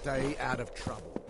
stay out of trouble.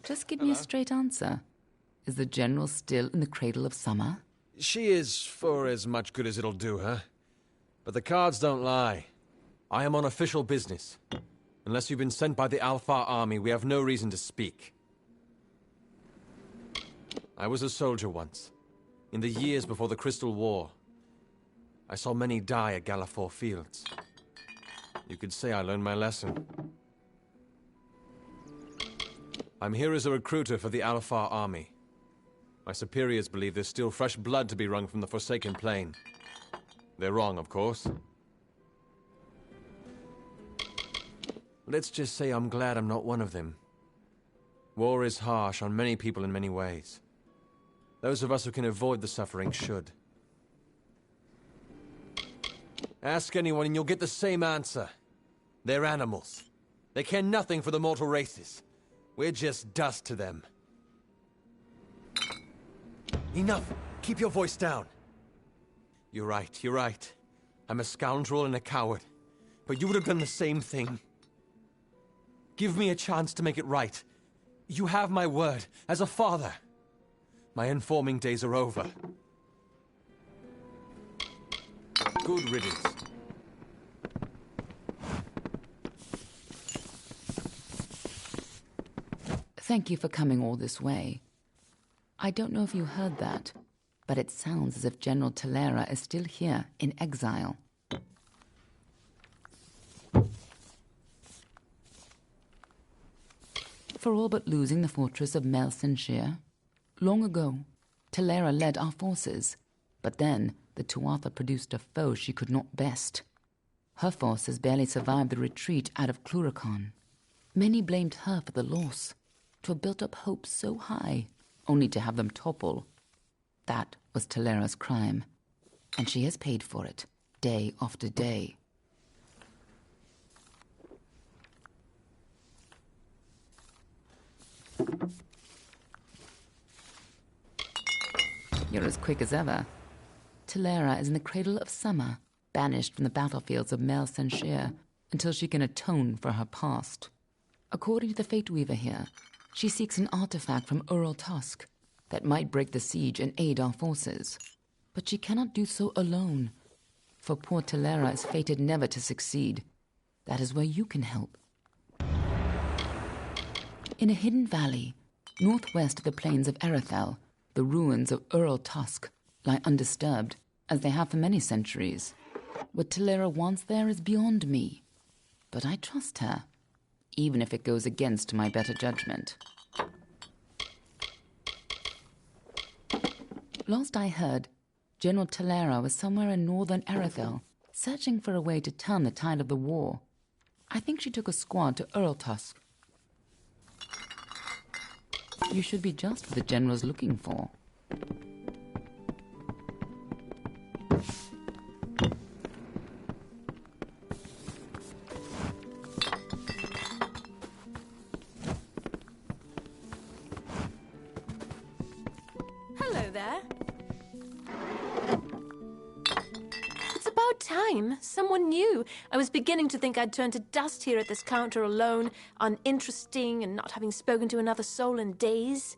Just give me a straight answer. Is the General still in the cradle of summer? She is for as much good as it'll do her. But the cards don't lie. I am on official business. Unless you've been sent by the Alfar army, we have no reason to speak. I was a soldier once, in the years before the Crystal War. I saw many die at Gallifore Fields. You could say I learned my lesson. I'm here as a recruiter for the Alfar army. My superiors believe there's still fresh blood to be wrung from the Forsaken Plain. They're wrong, of course. Let's just say I'm glad I'm not one of them. War is harsh on many people in many ways. Those of us who can avoid the suffering should. Ask anyone and you'll get the same answer. They're animals. They care nothing for the mortal races. We're just dust to them. Enough! Keep your voice down! You're right. I'm a scoundrel and a coward. But you would have done the same thing. Give me a chance to make it right. You have my word, as a father. My informing days are over. Good riddance. Thank you for coming all this way. I don't know if you heard that, but it sounds as if General Talera is still here in exile. For all but losing the fortress of Mel Sinshir. Long ago, Talera led our forces, but then the Tuatha produced a foe she could not best. Her forces barely survived the retreat out of Cluracan. Many blamed her for the loss, to have built up hopes so high, only to have them topple. That was Talera's crime, and she has paid for it, day after day. You're as quick as ever. Talera is in the cradle of summer, banished from the battlefields of Mel Sinshir until she can atone for her past. According to the Fate Weaver here, she seeks an artifact from Ural Tusk that might break the siege and aid our forces. But she cannot do so alone, for poor Talera is fated never to succeed. That is where you can help. In a hidden valley, northwest of the plains of Erethel, the ruins of Ural Tusk lie undisturbed, as they have for many centuries. What Talera wants there is beyond me. But I trust her, even if it goes against my better judgment. Last I heard, General Talera was somewhere in northern Arathel, searching for a way to turn the tide of the war. I think she took a squad to Earltusk. You should be just what the General's looking for. Hello there. It's about time. Someone new. I was beginning to think I'd turn to dust here at this counter alone, uninteresting and not having spoken to another soul in days.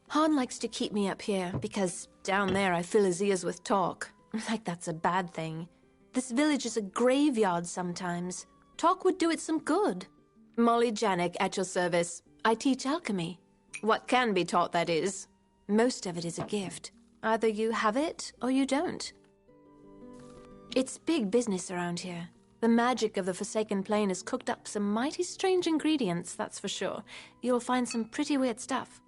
Han likes to keep me up here, because down there I fill his ears with talk. Like that's a bad thing. This village is a graveyard sometimes. Talk would do it some good. Molly Janik at your service. I teach alchemy. What can be taught, that is. Most of it is a gift. Either you have it, or you don't. It's big business around here. The magic of the Forsaken Plain has cooked up some mighty strange ingredients, that's for sure. You'll find some pretty weird stuff.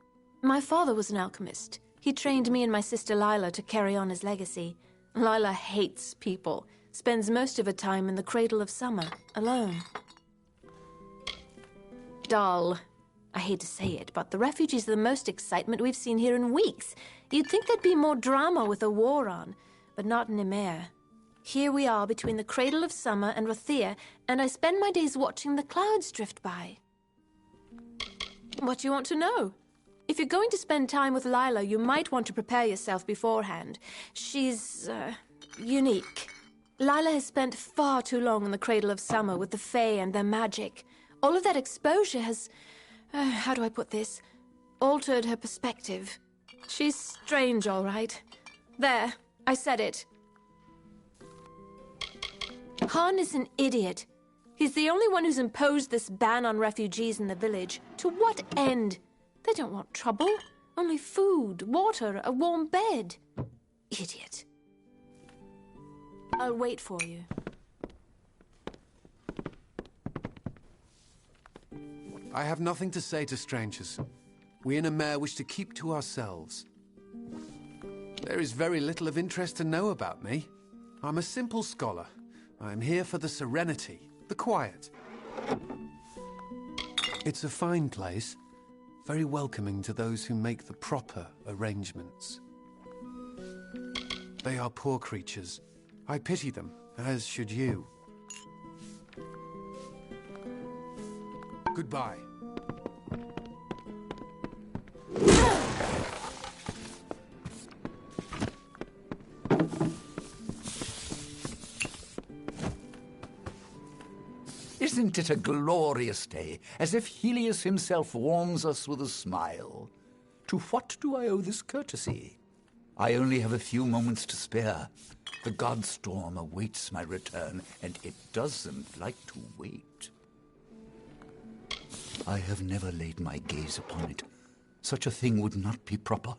My father was an alchemist. He trained me and my sister Lila to carry on his legacy. Lila hates people. Spends most of her time in the Cradle of Summer, alone. Dull. I hate to say it, but the refugees are the most excitement we've seen here in weeks. You'd think there'd be more drama with a war on, but not in Emir. Here we are between the Cradle of Summer and Rathia, and I spend my days watching the clouds drift by. What do you want to know? If you're going to spend time with Lila, you might want to prepare yourself beforehand. She's, unique. Lila has spent far too long in the Cradle of Summer with the Fae and their magic. All of that exposure has... how do I put this? Altered her perspective. She's strange, all right. There, I said it. Han is an idiot. He's the only one who's imposed this ban on refugees in the village. To what end? They don't want trouble. Only food, water, a warm bed. Idiot. I'll wait for you. I have nothing to say to strangers. We in Emir wish to keep to ourselves. There is very little of interest to know about me. I'm a simple scholar. I am here for the serenity, the quiet. It's a fine place, very welcoming to those who make the proper arrangements. They are poor creatures. I pity them, as should you. Goodbye. Isn't it a glorious day, as if Helios himself warms us with a smile? To what do I owe this courtesy? I only have a few moments to spare. The godstorm awaits my return, and it doesn't like to wait. I have never laid my gaze upon it. Such a thing would not be proper.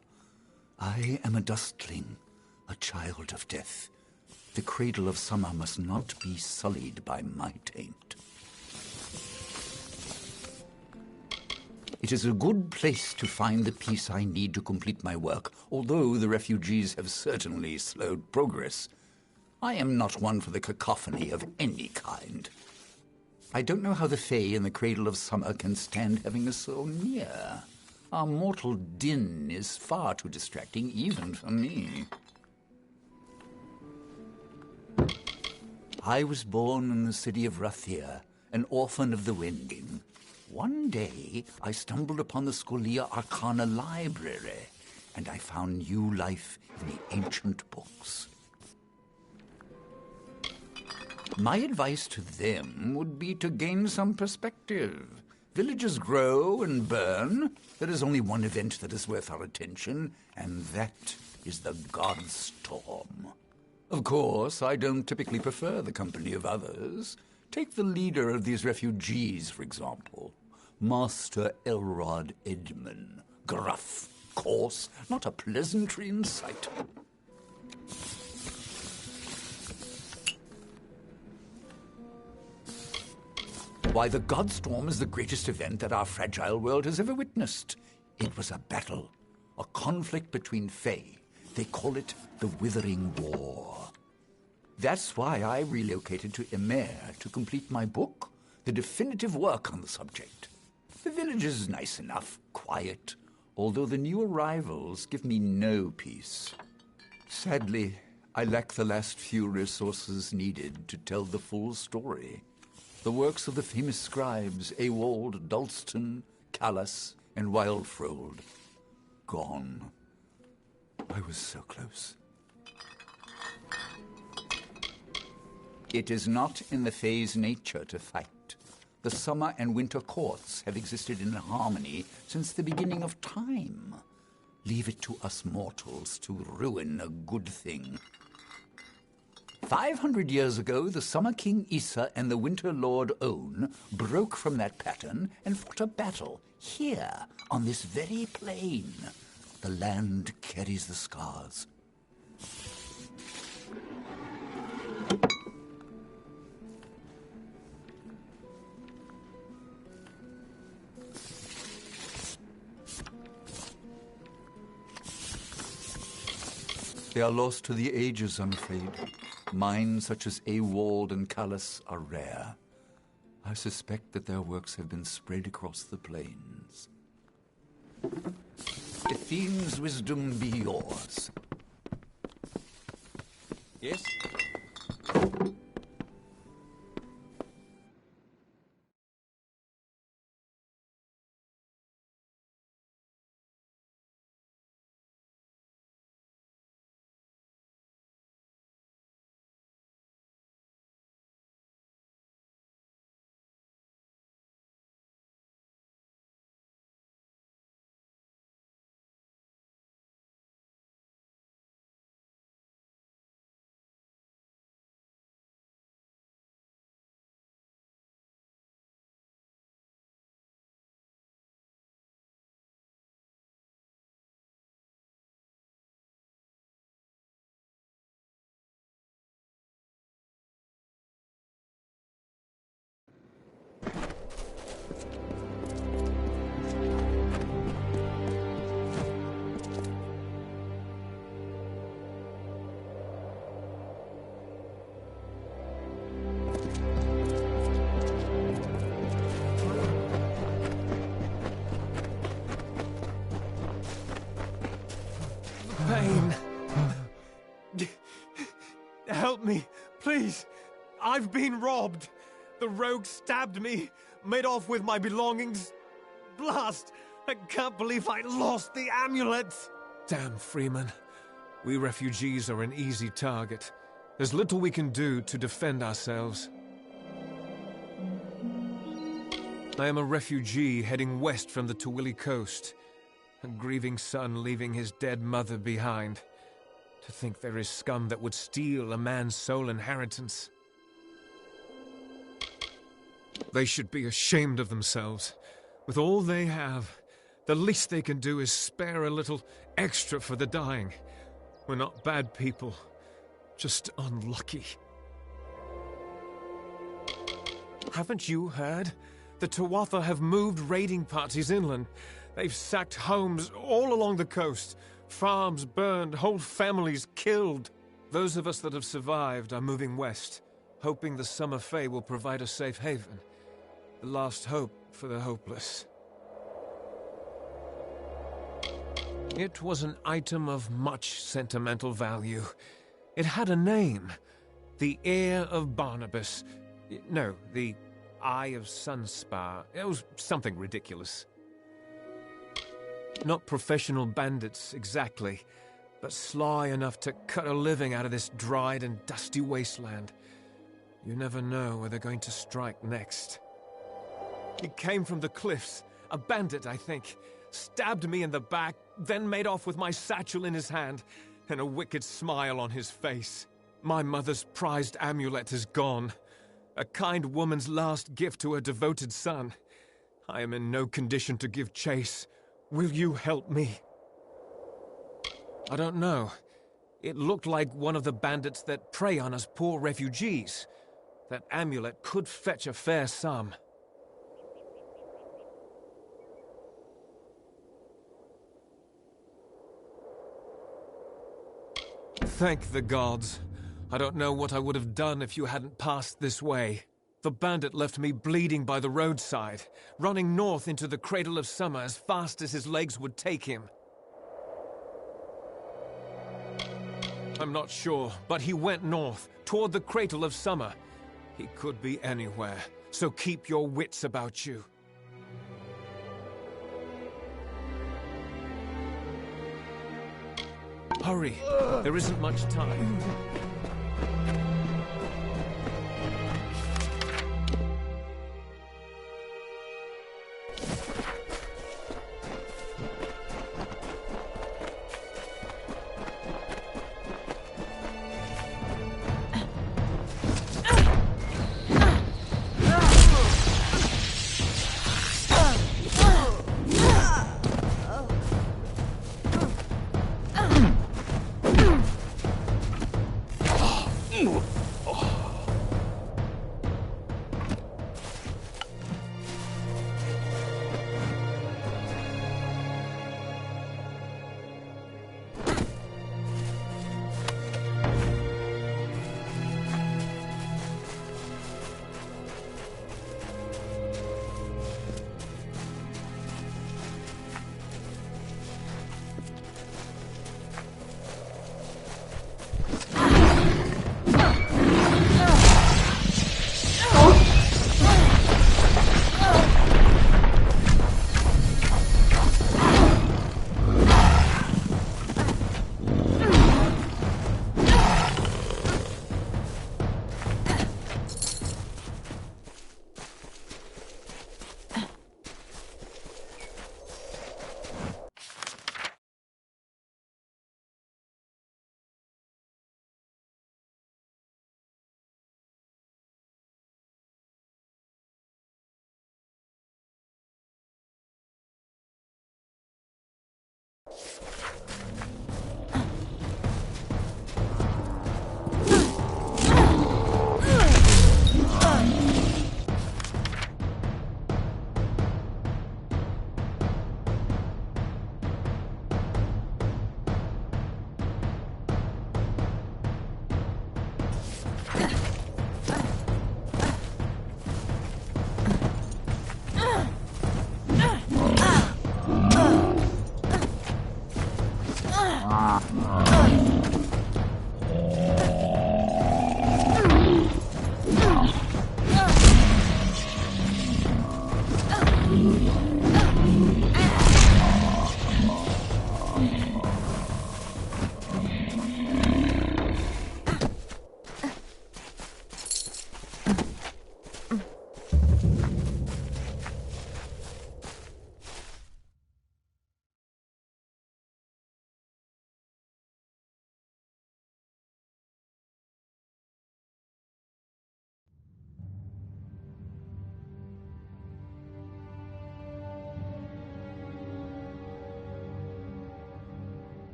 I am a dustling, a child of death. The Cradle of Summer must not be sullied by my taint. It is a good place to find the peace I need to complete my work, although the refugees have certainly slowed progress. I am not one for the cacophony of any kind. I don't know how the Fae in the Cradle of Summer can stand having us so near. Our mortal din is far too distracting, even for me. I was born in the city of Rathia, an orphan of the Wending. One day, I stumbled upon the Scholia Arcana library, and I found new life in the ancient books. My advice to them would be to gain some perspective. Villages grow and burn. There is only one event that is worth our attention, and that is the Godstorm. Of course, I don't typically prefer the company of others. Take the leader of these refugees, for example. Master Elrod Edmund. Gruff, coarse, not a pleasantry in sight. Why, the Godstorm is the greatest event that our fragile world has ever witnessed. It was a battle, a conflict between Fae. They call it the Withering War. That's why I relocated to Emer to complete my book, the definitive work on the subject. The village is nice enough, quiet, although the new arrivals give me no peace. Sadly, I lack the last few resources needed to tell the full story. The works of the famous scribes Ewald, Dalston, Callas, and Wildfrold. Gone. I was so close. It is not in the Fae's nature to fight. The summer and winter courts have existed in harmony since the beginning of time. Leave it to us mortals to ruin a good thing. 500 years ago, the Summer King Issa and the Winter Lord On broke from that pattern and fought a battle here, on this very plain. The land carries the scars. They are lost to the ages, I'm afraid. Minds such as Ewald and Callas are rare. I suspect that their works have been spread across the plains. Ethene's wisdom be yours. Yes? Pain. Help me, please. I've been robbed. The rogue stabbed me, made off with my belongings. Blast! I can't believe I lost the amulet. Damn, Freeman. We refugees are an easy target. There's little we can do to defend ourselves. I am a refugee heading west from the Tawili coast. A grieving son leaving his dead mother behind. To think there is scum that would steal a man's sole inheritance. They should be ashamed of themselves. With all they have, the least they can do is spare a little extra for the dying. We're not bad people, just unlucky. Haven't you heard? The Tuatha have moved raiding parties inland. They've sacked homes all along the coast. Farms burned, whole families killed. Those of us that have survived are moving west, hoping the Summer Fae will provide a safe haven. The last hope for the hopeless. It was an item of much sentimental value. It had a name. The Heir of Barnabas. No, the Eye of Sunspar. It was something ridiculous. Not professional bandits, exactly, but sly enough to cut a living out of this dried and dusty wasteland. You never know where they're going to strike next. He came from the cliffs, a bandit, I think. Stabbed me in the back, then made off with my satchel in his hand, and a wicked smile on his face. My mother's prized amulet is gone. A kind woman's last gift to her devoted son. I am in no condition to give chase. Will you help me? I don't know. It looked like one of the bandits that prey on us poor refugees. That amulet could fetch a fair sum. Thank the gods. I don't know what I would have done if you hadn't passed this way. The bandit left me bleeding by the roadside, running north into the Cradle of Summer as fast as his legs would take him. I'm not sure, but he went north, toward the Cradle of Summer. He could be anywhere, so keep your wits about you. Hurry, there isn't much time.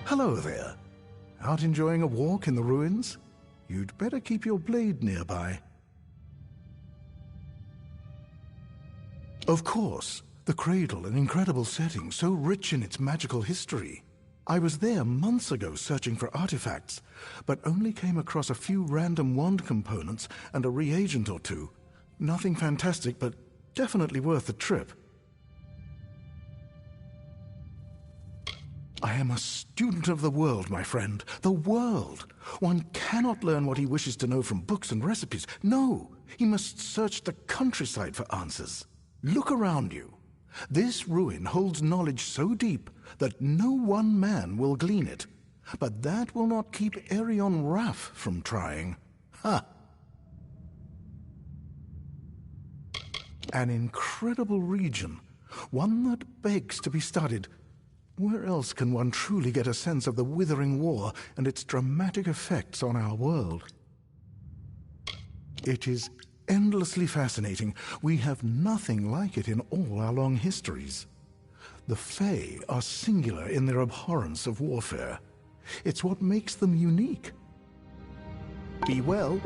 Hello there. Out enjoying a walk in the ruins? You'd better keep your blade nearby. Of course, the cradle, an incredible setting, so rich in its magical history. I was there months ago searching for artifacts, but only came across a few random wand components and a reagent or two. Nothing fantastic, but definitely worth the trip. I am a student of the world, my friend. The world. One cannot learn what he wishes to know from books and recipes. No, he must search the countryside for answers. Look around you. This ruin holds knowledge so deep that no one man will glean it. But that will not keep Erion Raff from trying. Ha! An incredible region. One that begs to be studied. Where else can one truly get a sense of the withering war and its dramatic effects on our world? It is endlessly fascinating. We have nothing like it in all our long histories. The Fae are singular in their abhorrence of warfare. It's what makes them unique. Be well.